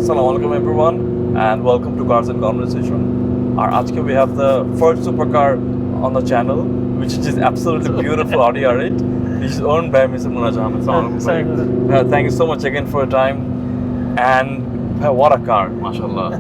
Assalamualaikum everyone and welcome to Carsandconversation. Today we have the first supercar on the channel, which is absolutely beautiful Audi R8, which is owned by Mr. Munajj Ahmed. Assalamualaikum. Thank you so much again for your time. And what a car, mashallah.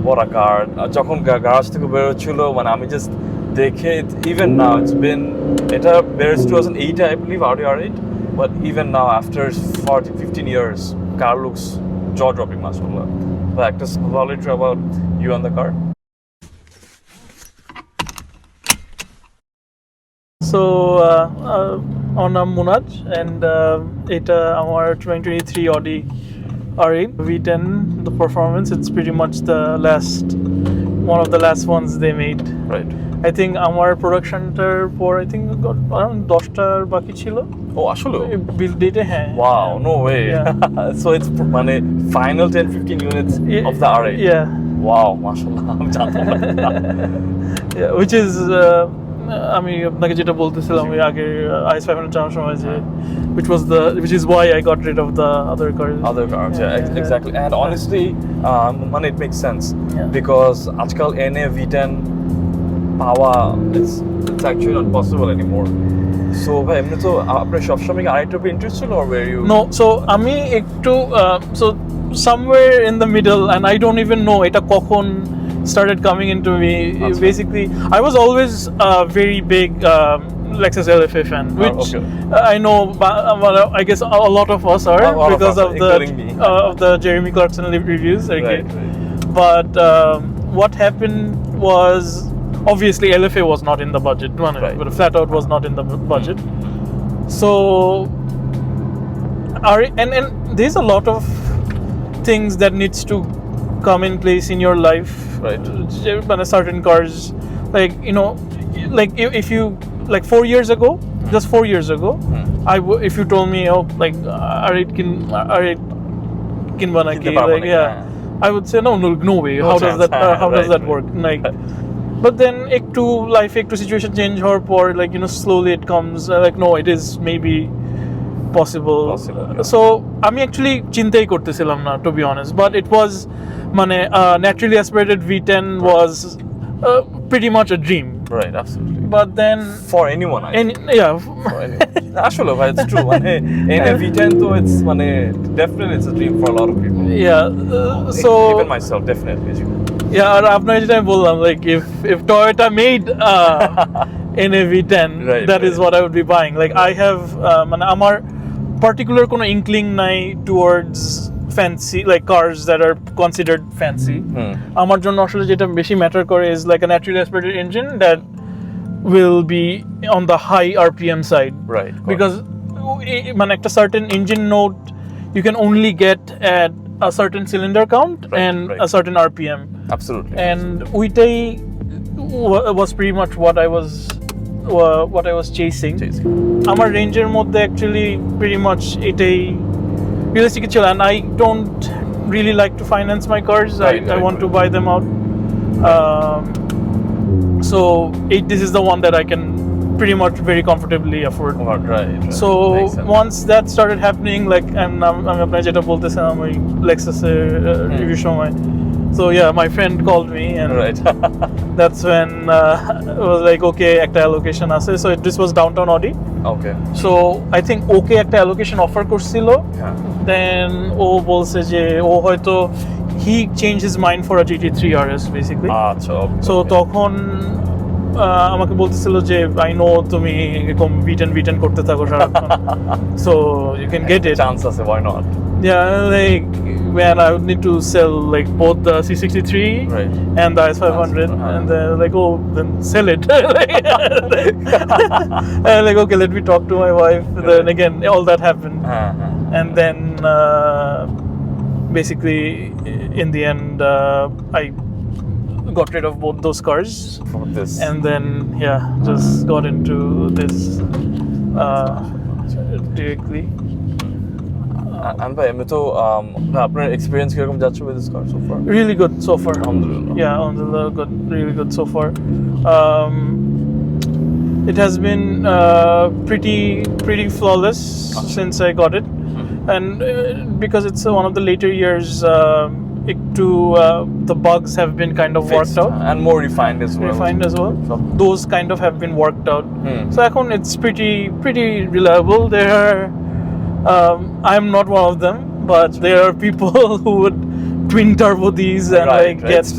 What a car. যখন garage থেকে বের হচ্ছিল মানে আমি just দেখে even now it's been এটা বের 2008 I believe Audi R8, but even now after 15 years car looks jaw-dropping, mashallah. But just solid about you and the car. So, I'm Munajj and এটা আমার 2023 Audi R8 V10. The performance, it's pretty much one of the last ones they made. Right. I think আমার প্রোডাকশনটার পর I think around 10টার বাকি ছিল। ও আসলে build date হ্যাঁ। Wow, no way. Yeah. So it's মানে final 10-15 units of the R8. Yeah. Wow, mashallah. আমি জানতাম না। Yeah, which is আমি আপনাকে যেটা বলতেছিলাম ওই আগে IS500 চালানোর সময় যে which is why I got rid of the other cars. Exactly. And honestly, it makes sense because আজকাল NA V10 পাওয়া it's actually not possible anymore. So ভাই এমনি তো আপনার সবসময় R8 এর ইন্টারেস্ট ছিল or were you? No, so আমি একটু so somewhere in the middle, and I don't even know এটা কখন started coming into me. Basically, I was always a very big Lexus LFA fan, which I know, I guess a lot of us are because of the Jeremy Clarkson reviews. Okay. Right. But what happened was obviously LFA was not in the budget, but flat out was not in the budget. So, and there's a lot of things that needs to come in place in your life. Right. Certain cars, if you 4 years ago, just 4 years ago, if you told me, R8 kinba naki, I would say no way. How does that work? But then life situation change hor por, slowly it comes no, it is maybe possible. So আমি actually চিন্তাই করতেছিলাম না, to be honest, but it was naturally aspirated V10 was pretty much a dream. Right, absolutely. But then for anyone, for anyone. Actually, it's true. In a V10 though, it's definitely it's a dream for a lot of people. Yeah. So even myself, definitely. Yeah, আর আপনার যেটা আমি বললাম if Toyota made in a V10, that is what I would be buying. I have আমার particular কোনো inkling নাই towards fancy cars that are considered fancy. আমার জন্য আসলে যেটা বেশি ম্যাটার করে is a naturally aspirated engine that will be on the high RPM side. Right. Because একটা certain engine note you can only get at a certain cylinder count and a certain RPM. Absolutely. And ওইটাই was pretty much what I was chasing. আমার রেঞ্জের মধ্যে actually pretty much এটাই realistic ছিল, and I don't really like to finance my cars. I want to buy them out. So this is the one that I can pretty much very comfortably afford. Right. So once that started happening, and আমি আপনার যেটা বলতেছিলাম ওই Lexus review সময়, so yeah, my friend called me and that's when it was okay, একটা allocation আছে. So this was downtown Audi. Okay. So I think একটা allocation offer করছিল. Then ও বলছে যে ও হয়তো he changed his mind for a GT3 RS basically. So তখন আমাকে বলতেছিল যে I know তুমি এরকম V10 করতে থাকো সারাক্ষণ, so you can get it. Chance আছে, why not? Yeah, man, I would need to sell both the C63 and the IS500, and then then sell it. And okay, let me talk to my wife. Then again, all that happened, and then basically in the end, I got rid of both those cars for this, and then just got into this directly. And ভাই এমনি তো আপনার experience কিরকম যাচ্ছে with this car so far? Really good so far. Alhamdulillah. Yeah, alhamdulillah, good, really good so far. It has been pretty flawless since I got it, and because it's one of the later years, the bugs have been kind of worked out and more refined as well. So, those kind of have been worked out. So এখন it's pretty reliable. There are I'm not one of them, but there are people who would twin turbo these and get that's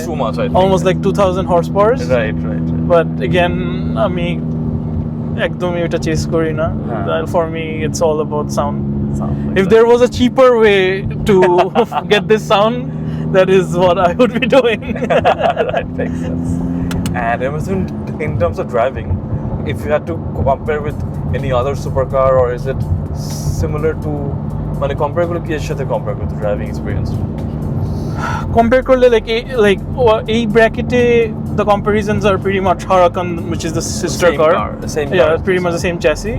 too much, I think. almost like 2000 horsepower. Right. But again, আমি একদমই ওটা chess করি না. For me, it's all about sound. If there was a cheaper way to get this sound, that is what I would be doing. Right, makes sense. And in terms of driving, if you had to compare with any other supercar, or is it similar to, compare করলে কি এর সাথে compare with the driving experience? Compare করলে like এই bracket the comparisons are pretty much Huracan, which is the sister car. The same car. Pretty much the same chassis.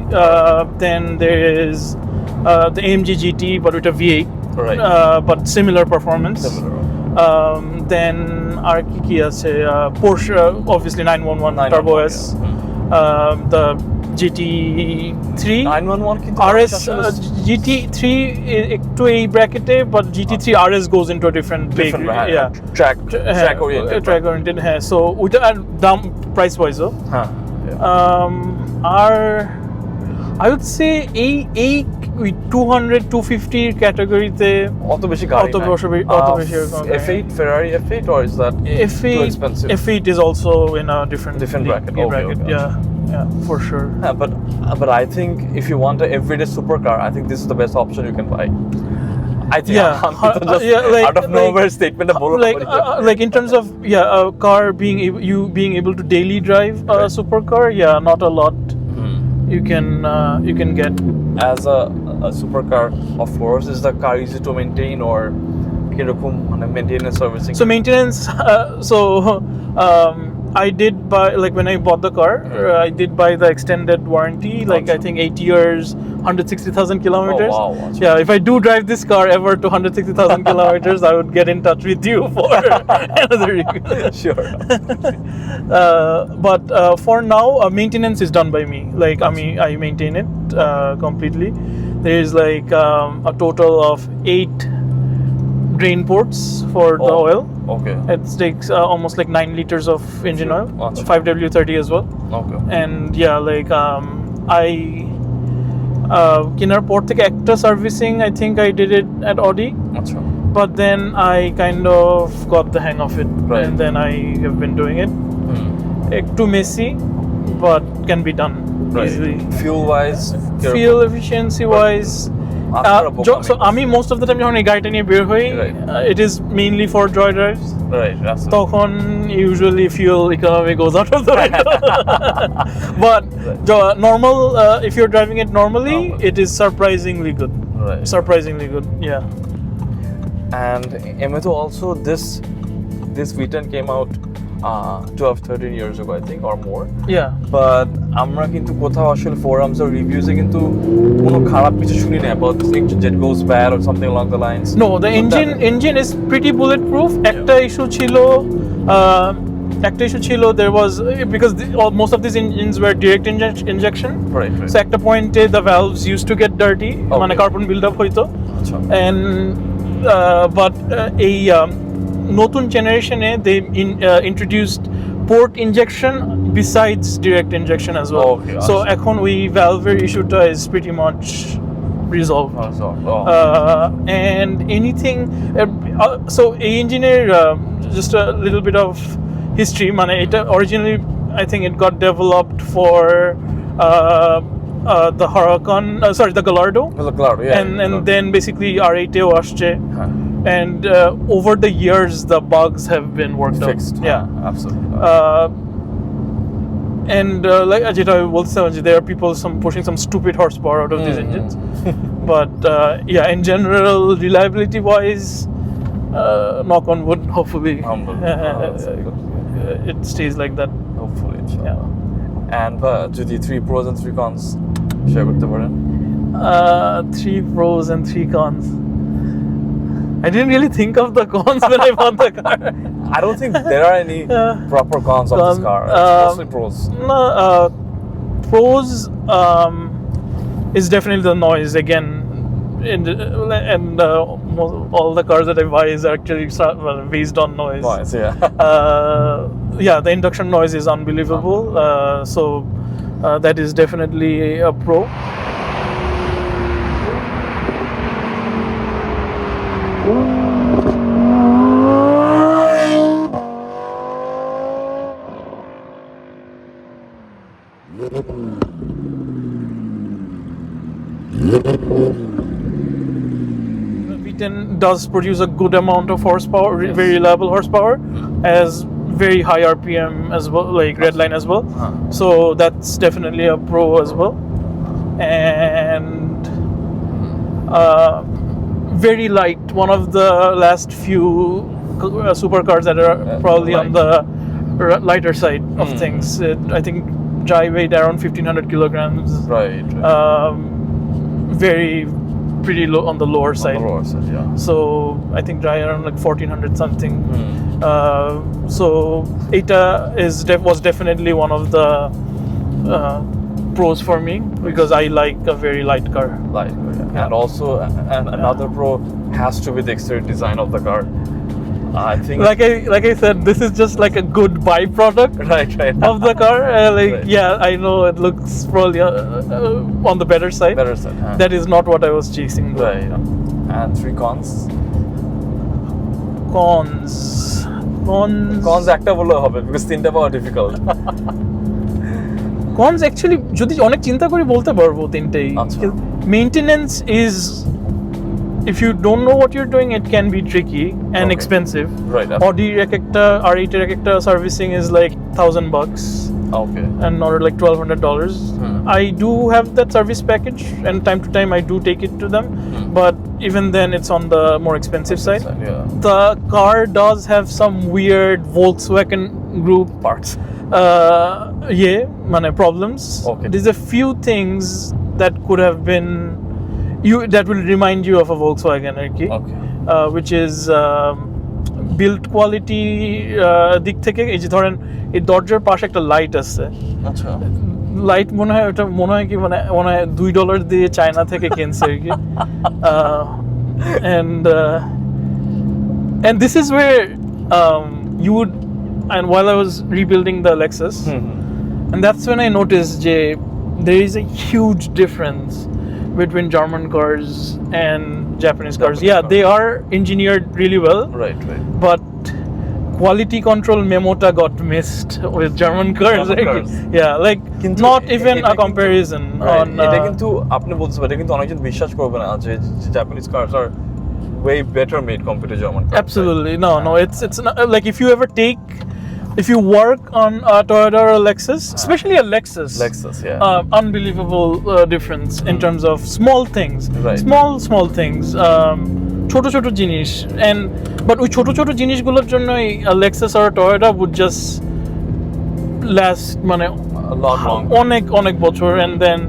Then there is the AMG GT, but with a V8. Right. But similar performance. Then কি আছে Porsche, obviously 911 Turbo S. The GT3 911 কিন্তু RS GT3 একটু এই ব্র্যাকেটে, but GT3 RS goes into a different track oriented. So ওইটা আর দাম price wise I would say এই 200-250 ক্যাটাগরিতে অত বেশি গাড়ি F8 Ferrari F8, or is that too expensive? F8 is also in a different bracket. Okay. Yeah, for sure. But I think if you want an everyday supercar, I think this is the best option you can buy. I think out of nowhere statement like in terms of a car being able to daily drive a supercar, not a lot you can get. As a supercar, of course, is the car easy to maintain, or কিরকম maintenance servicing? So maintenance I did buy, like when I bought the car, I did buy the extended warranty, like I think 8 years, 160,000 kilometers. Oh, wow. Yeah, if I do drive this car ever to 160,000 kilometers, I would get in touch with you for another review. Sure. But for now, maintenance is done by me. Like I maintain it completely. There is like a total of 8 drain ports for the oil. Okay. It takes almost like 9 liters of engine oil, Achha. 5W30 as well. Okay. And I কেনার পর থেকে একটা servicing I think I did it at Audi. Achha. But then I kind of got the hang of it, and then I have been doing it. Too messy, but can be done easily. Fuel efficiency wise. So আমি most of the time যখন এই গাড়িটা নিয়ে বের হই, it is mainly for joy drives. Right, absolutely. তখন usually fuel economy goes out of the window. But normal, if you're driving it normally, it is surprisingly good. Right. Surprisingly good, yeah. And Emeto, also this V10 came out 12-13 years ago, I think, or more. Yeah. But আমরা কিন্তু কোথাও আসলে forums or reviews কিন্তু কোনো খারাপ কিছু শুনি না about this engine that goes bad or something along the lines. No, the engine is pretty bulletproof. একটা issue ছিল, there was, because most of these engines were direct injection. Right. So একটা পয়েন্টে the valves used to get dirty, মানে carbon build up হইতো. And but এই নতুন জেনারেশনে they introduced port injection besides direct injection as well. Okay, so এখন ওই valve issueটা is pretty much resolved. And anything so এই ইঞ্জিনের just a little bit of history, মানে এটা originally I think it got developed for the Huracan, the Gallardo. And then basically R8 এও আসছে. And over the years the bugs have been worked fixed. Yeah, absolutely. And like যেটা বলছিলাম, there are people pushing some stupid horsepower out of these engines. But in general, reliability wise, knock on wood, hopefully it stays like that. Hopefully, and যদি 3 pros and 3 cons share করতে পারেন? 3 pros and 3 cons. I didn't really think of the cons when I bought the car. I don't think there are any proper cons of this car. It's mostly pros. No, pros is definitely the noise. Again, and all the cars that I buy is actually based on noise. Noise, yeah. Yeah, the induction noise is unbelievable. So that is definitely a pro. V10 does produce a good amount of horsepower, very reliable horsepower, as very high RPM as well, like redline as well. So that's definitely a pro as well. And very light. One of the last few supercars that are probably on the lighter side of things. I think dry weight around 1500 kilograms. Right. Very pretty low on the lower side. On the lower side, yeah. So I think dry around like 1400 something. So ETA was definitely one of the pros for me because I like a very light car. Light, yeah. And also, another pro has to be the exterior design of the car. I think, like I said, this is just like a good byproduct right. of the car. Right. Yeah, I know it looks probably on the better side. Better side. That is not what I was chasing. Though. Right. And 3 cons. Cons একটা বললে হবে because 3টা পাওয়া difficult. Cons actually যদি অনেক চিন্তা করে বলতে পারবো তিনটেই। Maintenance is, if you don't know what you're doing, it can be tricky and expensive. Right. Audi R8 servicing is like $1,000. Okay. And not like $1,200. I do have that service package, and time to time I do take it to them, but even then it's on the more expensive side. Yeah. The car does have some weird Volkswagen Group Parts. Problems. Okay. There's a few things that could have been that will remind you of a Volkswagen, okay? Which is build quality দিক থেকে এই যে ধরেন এই দরজার পাশে একটা light আছে। আচ্ছা। লাইট মনে হয় $2 দিয়ে চায়না থেকে কিনছে আর কি। And this is where you would, and while I was rebuilding the Lexus, and that's when I noticed there is a huge difference between German cars and Japanese cars. They are engineered really well. Right. But quality control memo-ta got missed with German cars. Yeah, like not even a comparison on. এটা কিন্তু আপনি বলতে পারেন কিন্তু অনেকজন বিশ্বাস করবে না যে Japanese cars are way better made compared to German cars. Absolutely. Right? No, it's not, like if you work on a Toyota or a Lexus, especially a Lexus, unbelievable difference in terms of small things, small things, ছোট জিনিস, but ওই ছোট জিনিসগুলোর জন্যই a Lexus or a Toyota would just last a lot long, অনেক বছর, and then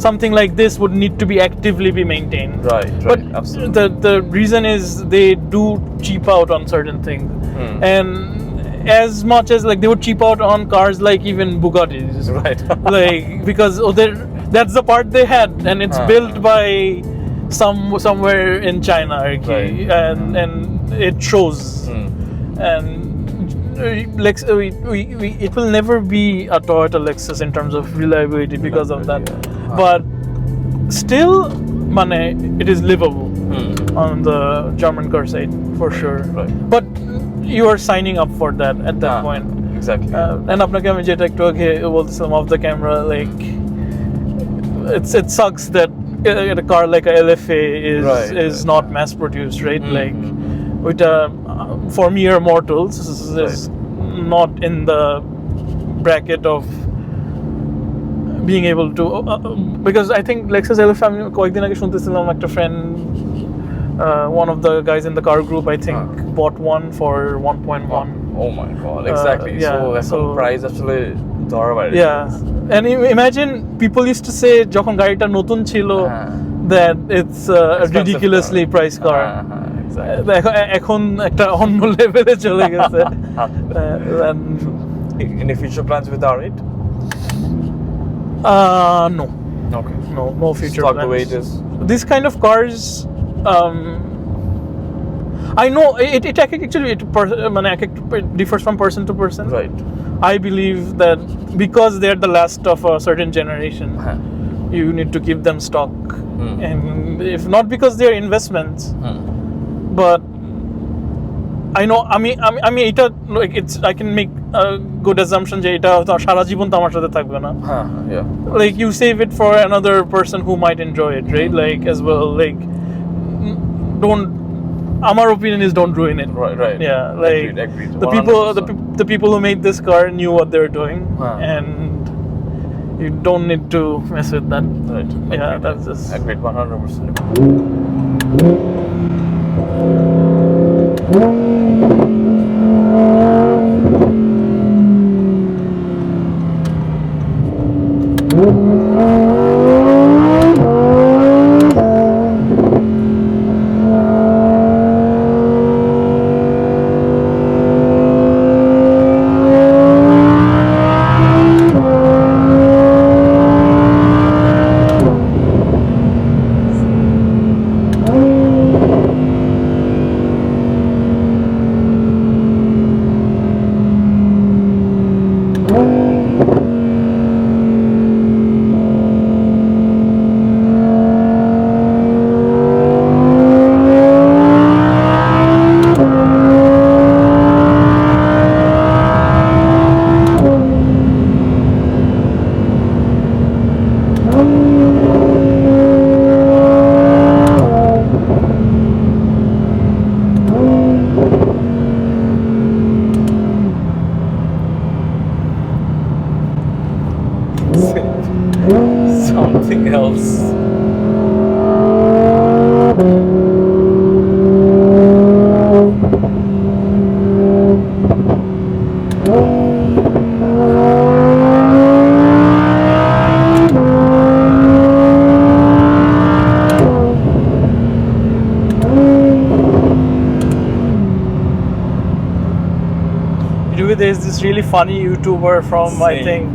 something like this would need to be actively be maintained. Right. But absolutely. The reason is they do cheap out on certain things, and as much as like they would cheap out on cars like even Bugattis, right? Like because that's the part they had, and it's built by somewhere in China, okay? And it shows, and it will never be a Toyota Lexus in terms of reliability because of that, but still, it is livable on the German car side for sure. Right. But you are signing up for that at that point. Exactly. And আপনাকে আমি যেটা একটু আগে বলতেছিলাম off the camera, like it sucks that a car like a LFA is not mass produced, right? Like with for mere mortals is not in the bracket of being able to because I think Lexus LFA আমি কয়েকদিন আগে শুনতেছিলাম একটা friend, one of the guys in the car group, I think, bought one for 1.1. Oh my god, exactly. So price actually and imagine people used to say যখন গাড়িটা নতুন ছিল that it's a ridiculously priced car. এখন একটা অন্য লেভেলে চলে গেছে। Any future plans with R8? No. Okay. No future Stock plans. the way it is. This kind of cars, I know it actually it differs from person to person. Right. I believe that because they're the last of a certain generation, you need to give them stock, and if not because they're investments, but I know. I mean, এটা like it's. I can make a good assumption যে এটা সারা জীবন তো আমার সাথে থাকবে না. Yeah. Like you save it for another person who might enjoy it, right? Like as well. Like don't. Our opinion is don't ruin it. Right. Yeah. Like Agreed. the people who made this car knew what they were doing, and you don't need to mess with that. Right. Yeah, that's just. Agreed. 100%. Something else. There's this really funny YouTuber from I think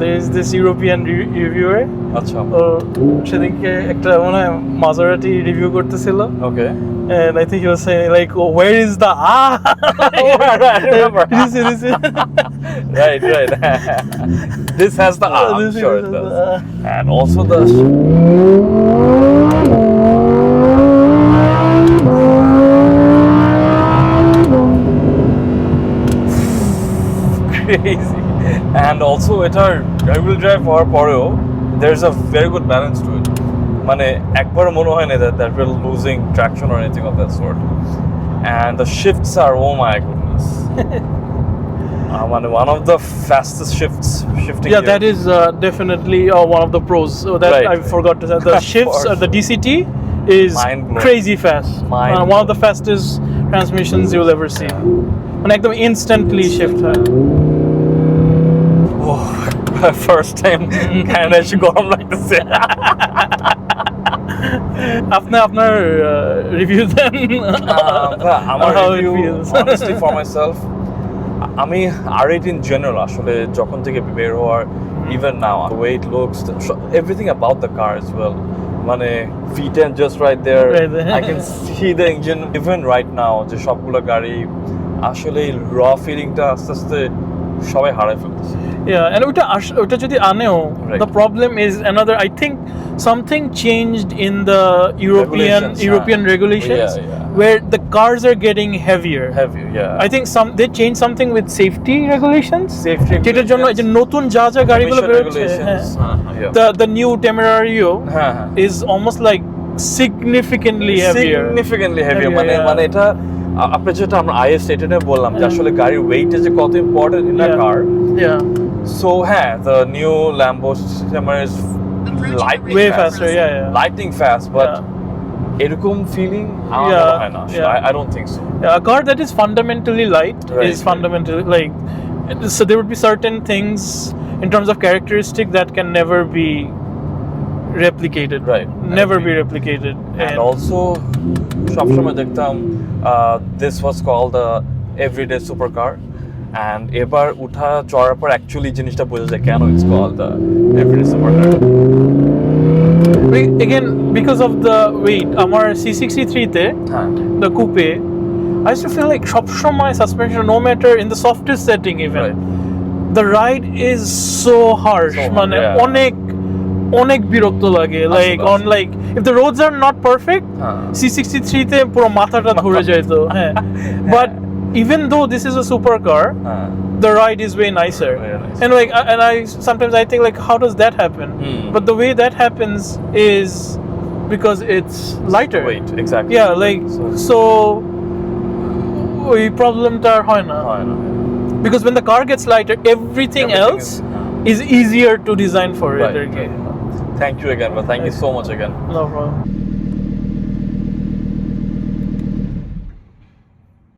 there's this European reviewer. আচ্ছা সেদিনকে একটা মনে হয় Maserati review করতেছিল. Okay. And I think he was saying like, oh, where is the I remember. This is Right. This has the I'm sure it does. And also the crazy. And also এটার rear-wheel drive হওয়ার পরেও there's a very good balance to it. মানে একবার মনে হয় না that we're losing traction or anything of that sort. And the shifts are, oh my goodness. One of the fastest shifting. Yeah, that is definitely one of the pros. So that I forgot to say. The shifts, the DCT is crazy fast. One of the fastest transmissions you'll ever see. And like instantly shift. Oh, first time kind of গরম লাগতেছে. আপনার review then. আমার review honestly for myself. আমি R8 in general আসলে যখন থেকে বের হওয়ার even now the way it looks, everything about the car as well. মানে V10 just right there. I can see the engine even right now যে সবগুলো গাড়ি আসলে raw feelingটা আস্তে আস্তে সবাই হারায় ফেলতেছে. Yeah, and ওটা যদি আনেও the problem is another. I think something changed in the European regulations where the cars are getting heavier. Yeah. I think they changed something with safety regulations. যেটার জন্য যে নতুন যা গাড়িগুলো বেরোচ্ছে, the new Temerario is almost like significantly heavier. মানে এটা আপনি যেটা আমরা আইএস স্টেটে বললাম যে আসলে গাড়ির weight is কত important in a car. Yeah. So the new Lambo Temera is lightning way fast. faster. Yeah. Lightning fast, but এরকম feeling হয় না. I don't think so. Yeah, a car that is fundamentally light is fundamentally like, so there would be certain things in terms of characteristic that can never be replicated. Never be replicated. And also সবসময় দেখতাম this was called the everyday supercar. and এবার উঠা চড়ার পর actually জিনিসটা বোঝা যায় কেন it's called the Infiniti Supercar. Again, because of the weight, আমার C63 তে হ্যাঁ the coupe, I used to feel like সবসময় suspension, no matter in the softest setting even, Right. the ride is so harsh. So hard, মানে yeah. অনেক বিরক্ত লাগে, like আসলে, on like if the roads are not perfect, হ্যাঁ C63 তে পুরো মাথাটা ধরে যেত, হ্যাঁ, but even though this is a supercar, হ্যাঁ the ride is way nicer. Very nice. And like I sometimes I think like how does that happen? But the way that happens is because it's lighter. Weight, exactly. Yeah, like so ওই প্রবলেমটা আর হয় না, হয় না because when the car gets lighter, everything else is easier to design for it. Right, right. Thank you again, but thank you so much again. No problem.